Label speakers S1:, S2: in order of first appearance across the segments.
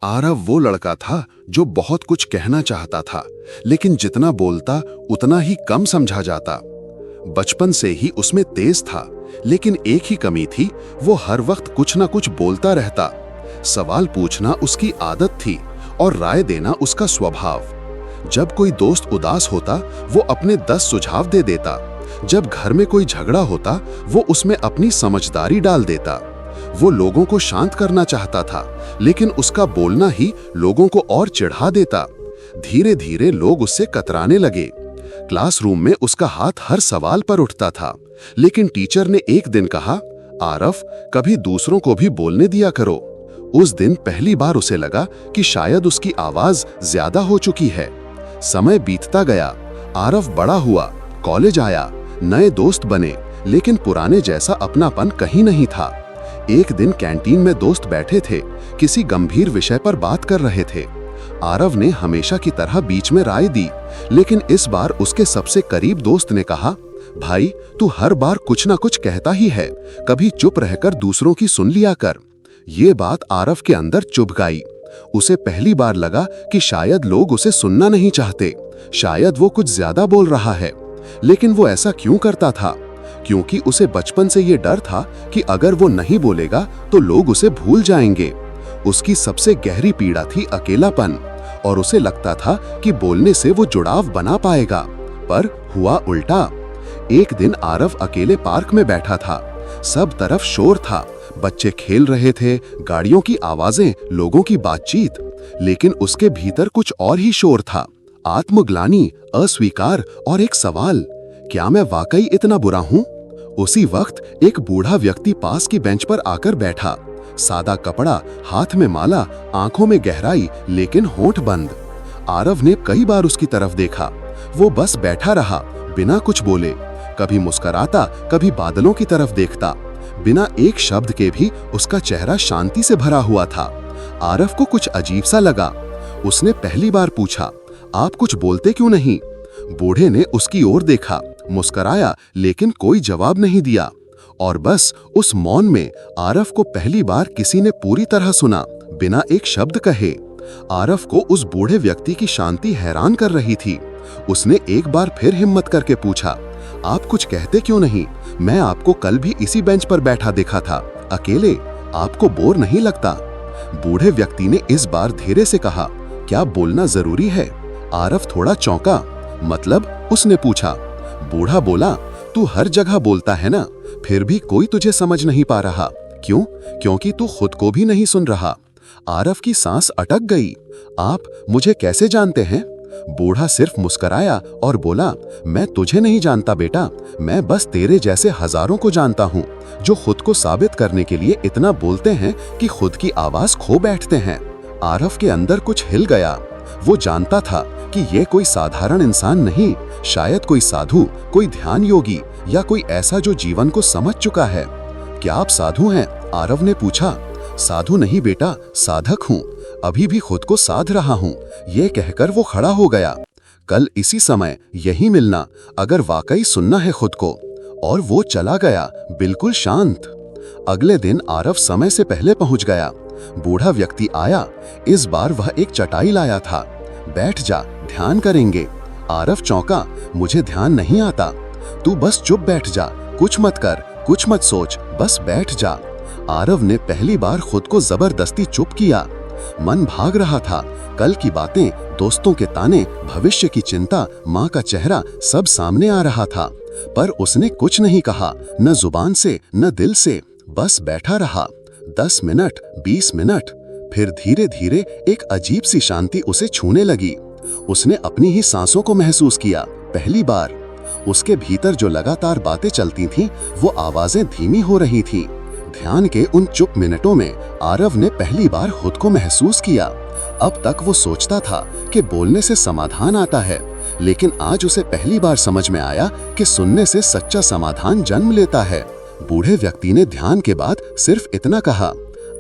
S1: आरव वो लड़का था जो बहुत कुछ कहना चाहता था, लेकिन जितना बोलता उतना ही कम समझा जाता। बचपन से ही उसमें तेज था, लेकिन एक ही कमी थी, वो हर वक्त कुछ ना कुछ बोलता रहता। सवाल पूछना उसकी आदत थी और राय देना उसका स्वभाव। जब कोई दोस्त उदास होता, वो अपने 10 सुझाव दे देता। जब घर में कोई झगड़ा होता, वो उसमें अपनी समझदारी डाल देता। वो लोगों को शांत करना चाहता था, लेकिन उसका बोलना ही लोगों को और चिढ़ा देता। धीरे धीरे लोग उससे कतराने लगे। क्लासरूम में उसका हाथ हर सवाल पर उठता था, लेकिन टीचर ने एक दिन कहा, आरव, कभी दूसरों को भी बोलने दिया करो। उस दिन पहली बार उसे लगा कि शायद उसकी आवाज ज्यादा हो चुकी है। समय बीतता गया, आरव बड़ा हुआ, कॉलेज आया, नए दोस्त बने, लेकिन पुराने जैसा अपनापन कहीं नहीं था। एक दिन कैंटीन में दोस्त बैठे थे, किसी गंभीर विषय पर बात कर रहे थे। आरव ने हमेशा की तरह बीच में राय दी, लेकिन इस बार उसके सबसे करीब दोस्त ने कहा, भाई, तू हर बार कुछ ना कुछ कहता ही है, कभी चुप रहकर दूसरों की सुन लिया कर। ये बात आरव के अंदर चुभ गई। उसे पहली बार लगा कि शायद लोग उसे सुनना नहीं चाहते, शायद वो कुछ ज्यादा बोल रहा है। लेकिन वो ऐसा क्यों करता था? क्योंकि उसे बचपन से ये डर था कि अगर वो नहीं बोलेगा तो लोग उसे भूल जाएंगे। उसकी सबसे गहरी पीड़ा थी अकेलापन, और उसे लगता था कि बोलने से वो जुड़ाव बना पाएगा। पर हुआ उल्टा। एक दिन आरव अकेले पार्क में बैठा था। सब तरफ शोर था, बच्चे खेल रहे थे, गाड़ियों की आवाजें, लोगों की बातचीत। लेकिन उसके भीतर कुछ और ही शोर था, आत्मग्लानि, अस्वीकार और एक सवाल, क्या मैं वाकई इतना बुरा हूं? उसी वक्त एक बूढ़ा व्यक्ति पास की बेंच पर आकर बैठा। सादा कपड़ा, हाथ में माला, आंखों में गहराई, लेकिन होंठ बंद। आरव ने कई बार उसकी तरफ देखा। वो बस बैठा रहा, बिना कुछ बोले, कभी मुस्कुराता, कभी बादलों की तरफ देखता। बिना एक शब्द के भी उसका चेहरा शांति से भरा हुआ था। आरव को कुछ अजीब सा लगा। उसने पहली बार पूछा, आप कुछ बोलते क्यों नहीं? बूढ़े ने उसकी ओर देखा, मुस्कुराया, लेकिन कोई जवाब नहीं दिया। और बस उस मौन में आरव को पहली बार किसी ने पूरी तरह सुना, बिना एक शब्द कहे। आरव को उस बूढ़े व्यक्ति की शांति हैरान कर रही थी। उसने एक बार फिर हिम्मत करके पूछा, आप कुछ कहते क्यों नहीं? मैं आपको कल भी इसी बेंच पर बैठा देखा था, अकेले। आपको बोर नहीं लगता? बूढ़े व्यक्ति ने इस बार धीरे से कहा, क्या बोलना जरूरी है? आरव थोड़ा चौंका। मतलब? उसने पूछा। बूढ़ा बोला, तू हर जगह बोलता है ना, फिर भी कोई तुझे समझ नहीं पा रहा। क्यों? क्योंकि तू खुद को भी नहीं सुन रहा। आरव की सांस अटक गई। आप मुझे कैसे जानते हैं? बूढ़ा सिर्फ मुस्कुराया और बोला, मैं तुझे नहीं जानता बेटा, मैं बस तेरे जैसे हजारों को जानता हूँ, जो खुद को साबित करने के लिए इतना बोलते हैं कि खुद की आवाज खो बैठते हैं। आरव के अंदर कुछ हिल गया। वो जानता था कि ये कोई साधारण इंसान नहीं, शायद कोई साधु, कोई ध्यान योगी, या कोई ऐसा जो जीवन को समझ चुका है। क्या आप साधु हैं? आरव ने पूछा। साधु नहीं बेटा, साधक हूँ, अभी भी खुद को साध रहा हूँ। ये कहकर वो खड़ा हो गया। कल इसी समय यही मिलना, अगर वाकई सुनना है खुद को। और वो चला गया, बिल्कुल शांत। अगले दिन आरव समय से पहले पहुंच गया। बूढ़ा व्यक्ति आया। इस बार वह एक चटाई लाया था। बैठ जा, ध्यान करेंगे। आरव चौंका, मुझे ध्यान नहीं आता। तू बस चुप बैठ जा, कुछ मत कर, कुछ मत सोच, बस बैठ जा। आरव ने पहली बार खुद को जबरदस्ती चुप किया। मन भाग रहा था। कल की बातें, दोस्तों के ताने, भविष्य की चिंता, माँ का चेहरा, सब सामने आ रहा था। पर उसने कुछ नहीं कहा, न जुबान से न दिल से, बस बैठा रहा। 10 मिनट, 20 मिनट, फिर धीरे धीरे एक अजीब सी शांति उसे छूने लगी। उसने अपनी ही सांसों को महसूस किया। पहली बार उसके भीतर जो लगातार बातें चलती थीं, वो आवाजें धीमी हो रही थीं। ध्यान के उन चुप मिनटों में आरव ने पहली बार खुद को महसूस किया। अब तक वो सोचता था कि बोलने से समाधान आता है, लेकिन आज उसे पहली बार समझ में आया कि सुनने से सच्चा समाधान जन्म लेता है। बूढ़े व्यक्ति ने ध्यान के बाद सिर्फ इतना कहा,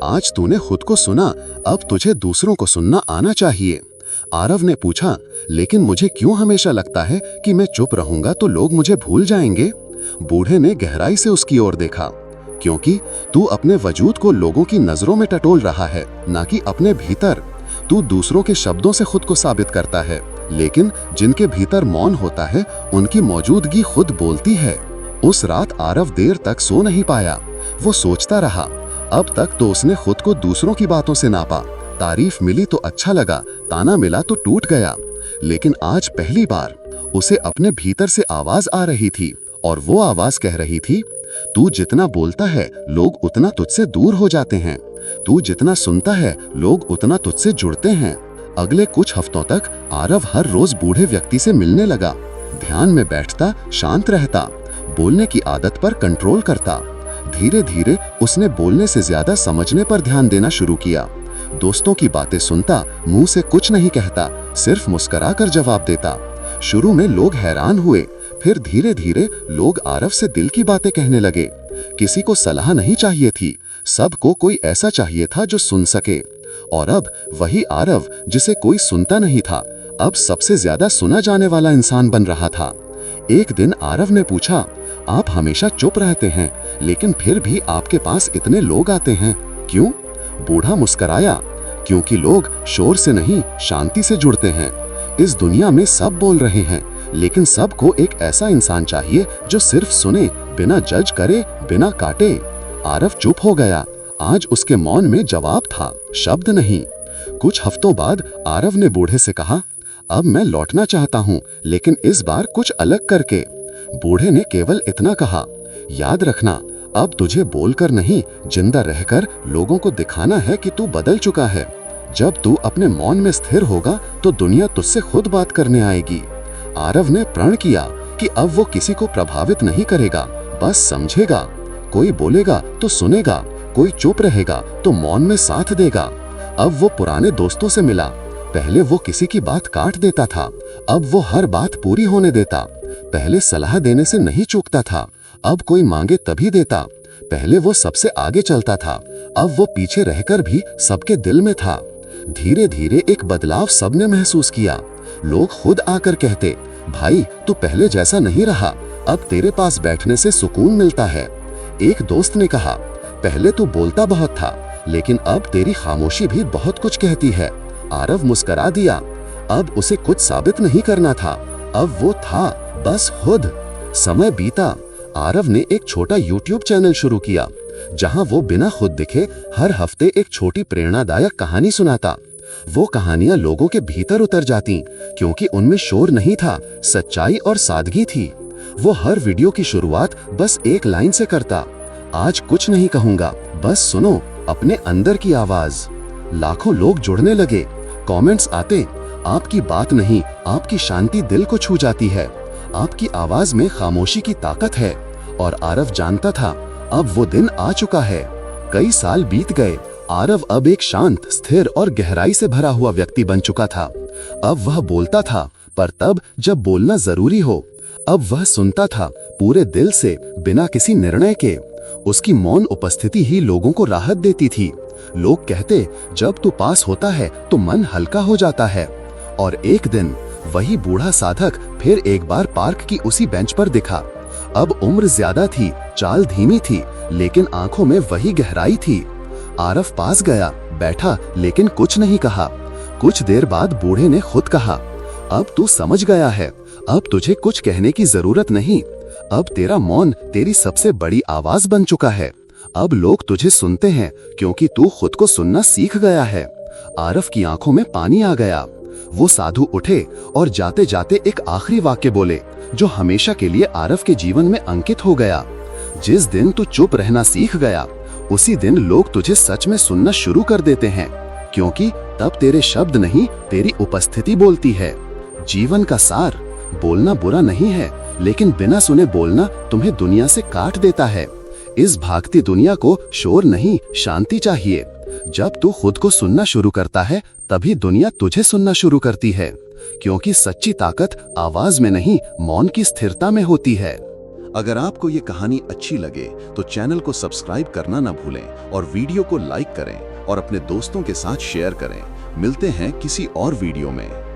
S1: आज तूने खुद को सुना, अब तुझे दूसरों को सुनना आना चाहिए। आरव ने पूछा, लेकिन मुझे क्यों हमेशा लगता है कि मैं चुप रहूंगा तो लोग मुझे भूल जाएंगे? बूढ़े ने गहराई से उसकी ओर देखा। क्योंकि तू अपने वजूद को लोगों की नजरों में टटोल रहा है, ना कि अपने भीतर। तू दूसरों के शब्दों से खुद को साबित करता है, लेकिन जिनके भीतर मौन होता है उनकी मौजूदगी खुद बोलती है। उस रात आरव देर तक सो नहीं पाया। वो सोचता रहा। अब तक तो उसने खुद को दूसरों की बातों से नापा। तारीफ मिली तो अच्छा लगा, ताना मिला तो टूट गया। लेकिन आज पहली बार उसे अपने भीतर से आवाज आ रही थी, और वो आवाज कह रही थी, तू जितना बोलता है लोग उतना तुझसे दूर हो जाते हैं। तू जितना सुनता है लोग उतना तुझसे जुड़ते हैं। अगले कुछ हफ्तों तक आरव हर रोज बूढ़े व्यक्ति से मिलने लगा। ध्यान में बैठता, शांत रहता, बोलने की आदत पर कंट्रोल करता। धीरे धीरे उसने बोलने से ज्यादा समझने पर ध्यान देना शुरू किया। दोस्तों की बातें सुनता, मुंह से कुछ नहीं कहता, सिर्फ मुस्कुरा कर जवाब देता। शुरू में लोग हैरान हुए, फिर धीरे धीरे लोग आरव से दिल की बातें कहने लगे। किसी को सलाह नहीं चाहिए थी, सबको कोई ऐसा चाहिए था जो सुन सके। और अब वही आरव जिसे कोई सुनता नहीं था, अब सबसे ज्यादा सुना जाने वाला इंसान बन रहा था। एक दिन आरव ने पूछा, आप हमेशा चुप रहते हैं, लेकिन फिर भी आपके पास इतने लोग आते हैं, क्यों? बूढ़ा मुस्कराया, क्योंकि लोग शोर से नहीं, शांति से जुड़ते हैं। इस दुनिया में सब बोल रहे हैं, लेकिन सबको एक ऐसा इंसान चाहिए जो सिर्फ सुने, बिना जज करे, बिना काटे। आरव चुप हो गया। आज उसके मौन में जवाब था, शब्द नहीं। कुछ हफ्तों बाद आरव ने बूढ़े से कहा, अब मैं लौटना चाहता हूँ, लेकिन इस बार कुछ अलग करके। बूढ़े ने केवल इतना कहा, याद रखना, अब तुझे बोलकर नहीं, जिंदा रहकर लोगों को दिखाना है कि तू बदल चुका है। जब तू अपने मौन में स्थिर होगा तो दुनिया तुझसे खुद बात करने आएगी। आरव ने प्रण किया कि अब वो किसी को प्रभावित नहीं करेगा, बस समझेगा। कोई बोलेगा तो सुनेगा, कोई चुप रहेगा तो मौन में साथ देगा। अब वो पुराने दोस्तों से मिला। पहले वो किसी की बात काट देता था, अब वो हर बात पूरी होने देता। पहले सलाह देने से नहीं चूकता था, अब कोई मांगे तभी देता। पहले वो सबसे आगे चलता था, अब वो पीछे रहकर भी सबके दिल में था। धीरे धीरे एक बदलाव सबने महसूस किया। लोग खुद आकर कहते, भाई तू पहले जैसा नहीं रहा, अब तेरे पास बैठने से सुकून मिलता है। एक दोस्त ने कहा, पहले तू बोलता बहुत था, लेकिन अब तेरी खामोशी भी बहुत कुछ कहती है। आरव मुस्कुरा दिया। अब उसे कुछ साबित नहीं करना था, अब वो था बस खुद। समय बीता। आरव ने एक छोटा YouTube चैनल शुरू किया, जहां वो बिना खुद दिखे हर हफ्ते एक छोटी प्रेरणादायक कहानी सुनाता। वो कहानियां लोगों के भीतर उतर जाती, क्योंकि उनमें शोर नहीं था, सच्चाई और सादगी थी। वो हर वीडियो की शुरुआत बस एक लाइन से करता, आज कुछ नहीं कहूंगा, बस सुनो अपने अंदर की आवाज। लाखों लोग जुड़ने लगे। कमेंट्स आते, आपकी बात नहीं, आपकी शांति दिल को छू जाती है, आपकी आवाज में खामोशी की ताकत है। और आरव जानता था, अब वो दिन आ चुका है। कई साल बीत गए। आरव अब एक शांत, स्थिर और गहराई से भरा हुआ व्यक्ति बन चुका था। अब वह बोलता था, पर तब जब बोलना जरूरी हो। अब वह सुनता था, पूरे दिल से, बिना किसी निर्णय के। उसकी मौन उपस्थिति ही लोगों को राहत देती थी। लोग कहते, जब तू पास होता है तो मन हल्का हो जाता है। और एक दिन वही बूढ़ा साधक फिर एक बार पार्क की उसी बेंच पर दिखा। अब उम्र ज्यादा थी, चाल धीमी थी, लेकिन आंखों में वही गहराई थी। आरव पास गया, बैठा, लेकिन कुछ नहीं कहा। कुछ देर बाद बूढ़े ने खुद कहा, अब तू समझ गया है, अब तुझे कुछ कहने की जरूरत नहीं। अब तेरा मौन तेरी सबसे बड़ी आवाज बन चुका है। अब लोग तुझे सुनते हैं क्योंकि तू खुद को सुनना सीख गया है। आरव की आंखों में पानी आ गया। वो साधु उठे और जाते जाते एक आखिरी वाक्य बोले, जो हमेशा के लिए आरव के जीवन में अंकित हो गया। जिस दिन तू चुप रहना सीख गया, उसी दिन लोग तुझे सच में सुनना शुरू कर देते हैं, क्योंकि तब तेरे शब्द नहीं, तेरी उपस्थिति बोलती है। जीवन का सार, बोलना बुरा नहीं है, लेकिन बिना सुने बोलना तुम्हें दुनिया से काट देता है। इस भागती दुनिया को शोर नहीं, शांति चाहिए। जब तू खुद को सुनना शुरू करता है, तभी दुनिया तुझे सुनना शुरू करती है, क्योंकि सच्ची ताकत आवाज में नहीं, मौन की स्थिरता में होती है। अगर आपको ये कहानी अच्छी लगे तो चैनल को सब्सक्राइब करना ना भूलें और वीडियो को लाइक करें और अपने दोस्तों के साथ शेयर करें। मिलते हैं किसी और वीडियो में।